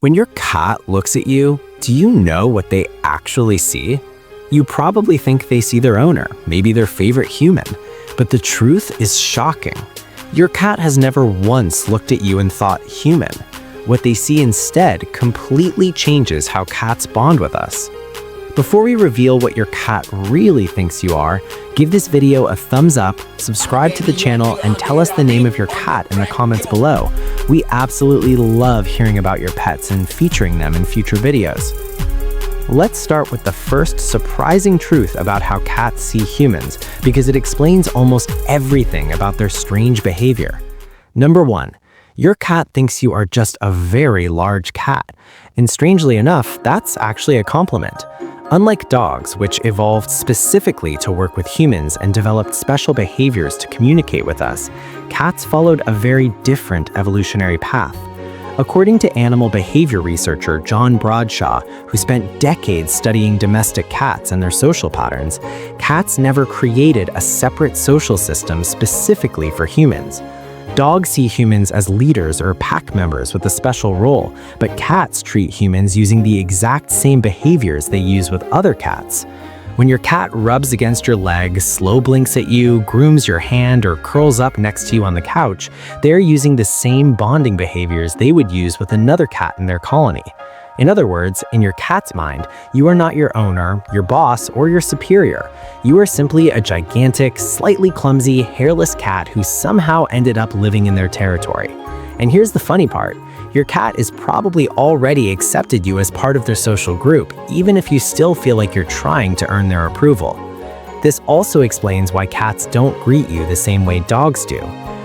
When your cat looks at you, do you know what they actually see? You probably think they see their owner, maybe their favorite human, but the truth is shocking. Your cat has never once looked at you and thought human. What they see instead completely changes how cats bond with us. Before we reveal what your cat really thinks you are, give this video a thumbs up, subscribe to the channel, and tell us the name of your cat in the comments below. We absolutely love hearing about your pets and featuring them in future videos. Let's start with the first surprising truth about how cats see humans, because it explains almost everything about their strange behavior. Number 1. Your cat thinks you are just a very large cat. And strangely enough, that's actually a compliment. Unlike dogs, which evolved specifically to work with humans and developed special behaviors to communicate with us, cats followed a very different evolutionary path. According to animal behavior researcher John Bradshaw, who spent decades studying domestic cats and their social patterns, cats never created a separate social system specifically for humans. Dogs see humans as leaders or pack members with a special role, but cats treat humans using the exact same behaviors they use with other cats. When your cat rubs against your leg, slow blinks at you, grooms your hand, or curls up next to you on the couch, they're using the same bonding behaviors they would use with another cat in their colony. In other words, in your cat's mind, you are not your owner, your boss, or your superior. You are simply a gigantic, slightly clumsy, hairless cat who somehow ended up living in their territory. And here's the funny part. Your cat is probably already accepted you as part of their social group, even if you still feel like you're trying to earn their approval. This also explains why cats don't greet you the same way dogs do.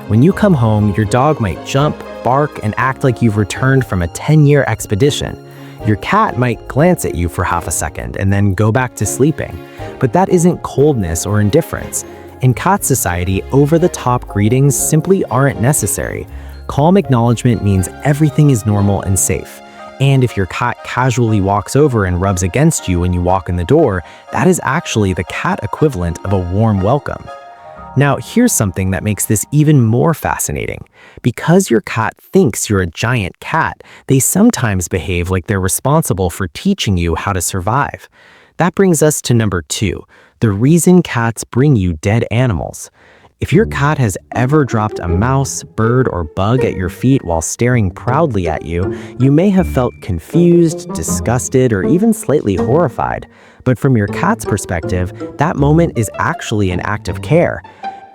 When you come home, your dog might jump, bark, and act like you've returned from a 10-year expedition. Your cat might glance at you for half a second and then go back to sleeping. But that isn't coldness or indifference. In cat society, over-the-top greetings simply aren't necessary. Calm acknowledgement means everything is normal and safe. And if your cat casually walks over and rubs against you when you walk in the door, that is actually the cat equivalent of a warm welcome. Now, here's something that makes this even more fascinating. Because your cat thinks you're a giant cat, they sometimes behave like they're responsible for teaching you how to survive. That brings us to number 2, the reason cats bring you dead animals. If your cat has ever dropped a mouse, bird, or bug at your feet while staring proudly at you, you may have felt confused, disgusted, or even slightly horrified. But from your cat's perspective, that moment is actually an act of care.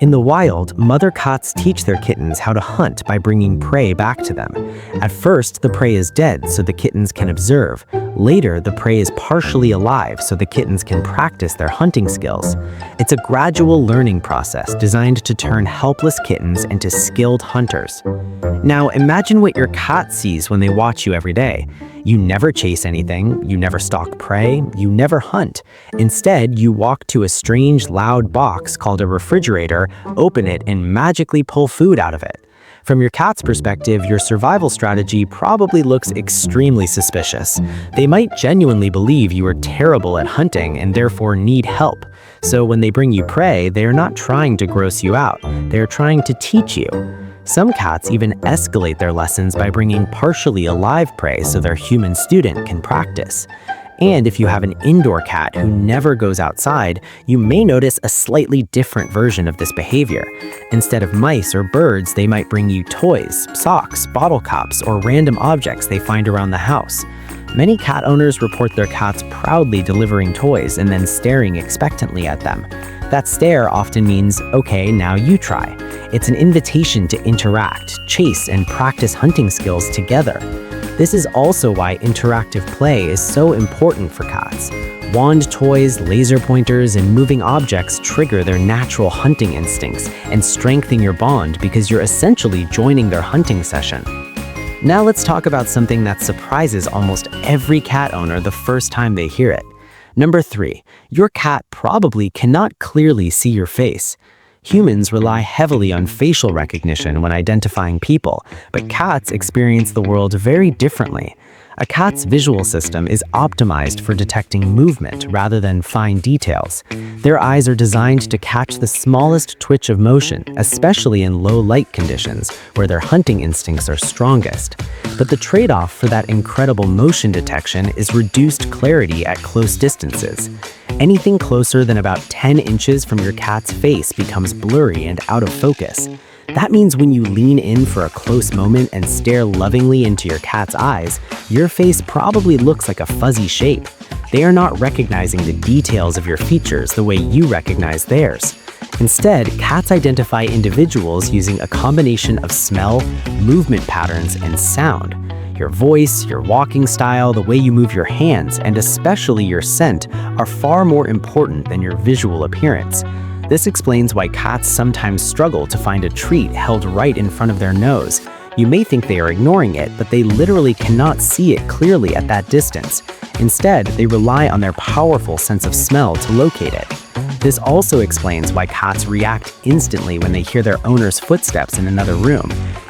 In the wild, mother cats teach their kittens how to hunt by bringing prey back to them. At first, the prey is dead so the kittens can observe. Later, the prey is partially alive so the kittens can practice their hunting skills. It's a gradual learning process designed to turn helpless kittens into skilled hunters. Now, imagine what your cat sees when they watch you every day. You never chase anything, you never stalk prey, you never hunt. Instead, you walk to a strange, loud box called a refrigerator, open it, and magically pull food out of it. From your cat's perspective, your survival strategy probably looks extremely suspicious. They might genuinely believe you are terrible at hunting and therefore need help. So when they bring you prey, they are not trying to gross you out, they are trying to teach you. Some cats even escalate their lessons by bringing partially alive prey so their human student can practice. And if you have an indoor cat who never goes outside, you may notice a slightly different version of this behavior. Instead of mice or birds, they might bring you toys, socks, bottle caps, or random objects they find around the house. Many cat owners report their cats proudly delivering toys and then staring expectantly at them. That stare often means, okay, now you try. It's an invitation to interact, chase, and practice hunting skills together. This is also why interactive play is so important for cats. Wand toys, laser pointers, and moving objects trigger their natural hunting instincts and strengthen your bond because you're essentially joining their hunting session. Now let's talk about something that surprises almost every cat owner the first time they hear it. Number 3, your cat probably cannot clearly see your face. Humans rely heavily on facial recognition when identifying people, but cats experience the world very differently. A cat's visual system is optimized for detecting movement rather than fine details. Their eyes are designed to catch the smallest twitch of motion, especially in low light conditions, where their hunting instincts are strongest. But the trade-off for that incredible motion detection is reduced clarity at close distances. Anything closer than about 10 inches from your cat's face becomes blurry and out of focus. That means when you lean in for a close moment and stare lovingly into your cat's eyes, your face probably looks like a fuzzy shape. They are not recognizing the details of your features the way you recognize theirs. Instead, cats identify individuals using a combination of smell, movement patterns, and sound. Your voice, your walking style, the way you move your hands, and especially your scent are far more important than your visual appearance. This explains why cats sometimes struggle to find a treat held right in front of their nose. You may think they are ignoring it, but they literally cannot see it clearly at that distance. Instead, they rely on their powerful sense of smell to locate it. This also explains why cats react instantly when they hear their owner's footsteps in another room.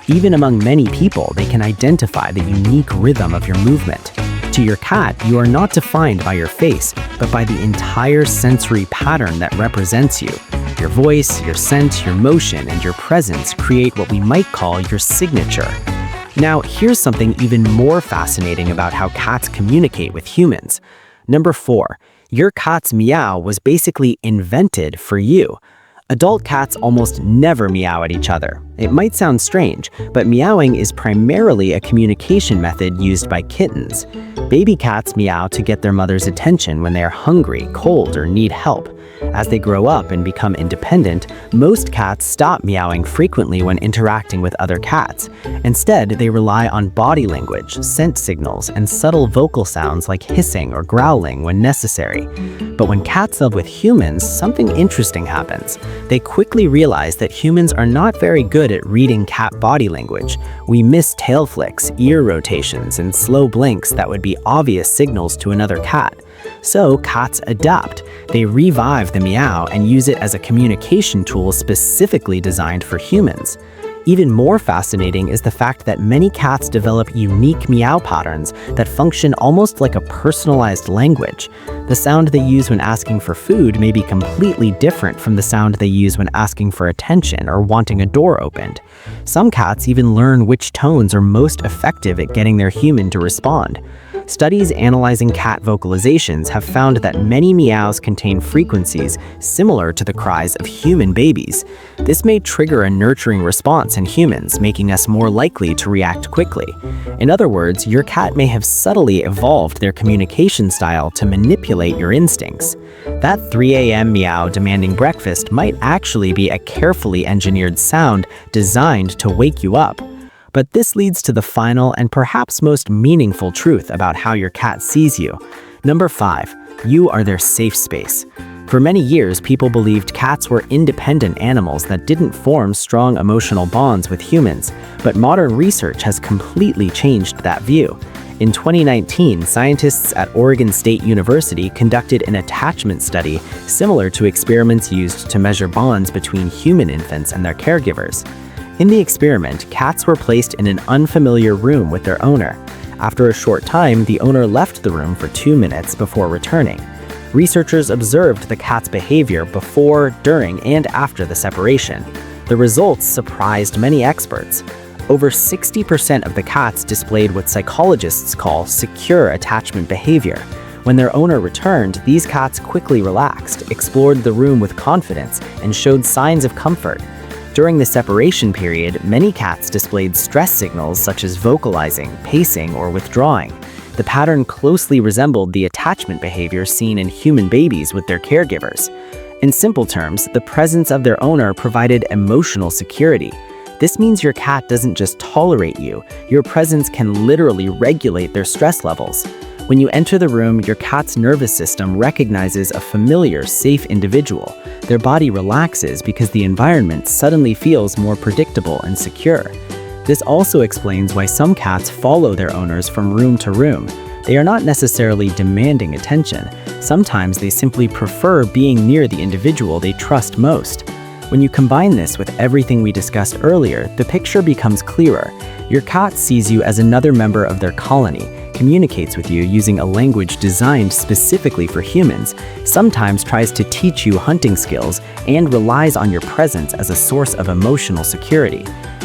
Even among many people, they can identify the unique rhythm of your movement. To your cat, you are not defined by your face, but by the entire sensory pattern that represents you. Your voice, your scent, your motion, and your presence create what we might call your signature. Now, here's something even more fascinating about how cats communicate with humans. Number 4, your cat's meow was basically invented for you. Adult cats almost never meow at each other. It might sound strange, but meowing is primarily a communication method used by kittens. Baby cats meow to get their mother's attention when they are hungry, cold, or need help. As they grow up and become independent, most cats stop meowing frequently when interacting with other cats. Instead, they rely on body language, scent signals, and subtle vocal sounds like hissing or growling when necessary. But when cats live with humans, something interesting happens. They quickly realize that humans are not very good at reading cat body language. We miss tail flicks, ear rotations, and slow blinks that would be obvious signals to another cat. So cats adapt. They revive the meow and use it as a communication tool specifically designed for humans. Even more fascinating is the fact that many cats develop unique meow patterns that function almost like a personalized language. The sound they use when asking for food may be completely different from the sound they use when asking for attention or wanting a door opened. Some cats even learn which tones are most effective at getting their human to respond. Studies analyzing cat vocalizations have found that many meows contain frequencies similar to the cries of human babies. This may trigger a nurturing response in humans, making us more likely to react quickly. In other words, your cat may have subtly evolved their communication style to manipulate your instincts. That 3 a.m. meow demanding breakfast might actually be a carefully engineered sound designed to wake you up. But this leads to the final and perhaps most meaningful truth about how your cat sees you. Number 5, you are their safe space. For many years, people believed cats were independent animals that didn't form strong emotional bonds with humans, but modern research has completely changed that view. In 2019, scientists at Oregon State University conducted an attachment study similar to experiments used to measure bonds between human infants and their caregivers. In the experiment, cats were placed in an unfamiliar room with their owner. After a short time, the owner left the room for 2 minutes before returning. Researchers observed the cat's behavior before, during, and after the separation. The results surprised many experts. Over 60% of the cats displayed what psychologists call secure attachment behavior. When their owner returned, these cats quickly relaxed, explored the room with confidence, and showed signs of comfort. During the separation period, many cats displayed stress signals such as vocalizing, pacing, or withdrawing. The pattern closely resembled the attachment behavior seen in human babies with their caregivers. In simple terms, the presence of their owner provided emotional security. This means your cat doesn't just tolerate you, your presence can literally regulate their stress levels. When you enter the room, your cat's nervous system recognizes a familiar, safe individual. Their body relaxes because the environment suddenly feels more predictable and secure. This also explains why some cats follow their owners from room to room. They are not necessarily demanding attention. Sometimes they simply prefer being near the individual they trust most. When you combine this with everything we discussed earlier, the picture becomes clearer. Your cat sees you as another member of their colony, communicates with you using a language designed specifically for humans, sometimes tries to teach you hunting skills, and relies on your presence as a source of emotional security.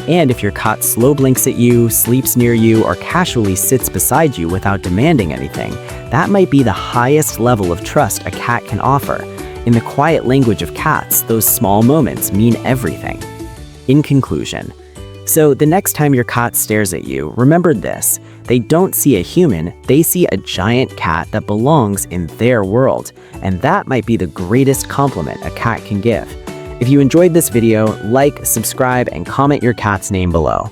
And if your cat slow blinks at you, sleeps near you, or casually sits beside you without demanding anything, that might be the highest level of trust a cat can offer. In the quiet language of cats, those small moments mean everything. In conclusion, so the next time your cat stares at you, remember this: they don't see a human, they see a giant cat that belongs in their world. And that might be the greatest compliment a cat can give. If you enjoyed this video, like, subscribe, and comment your cat's name below.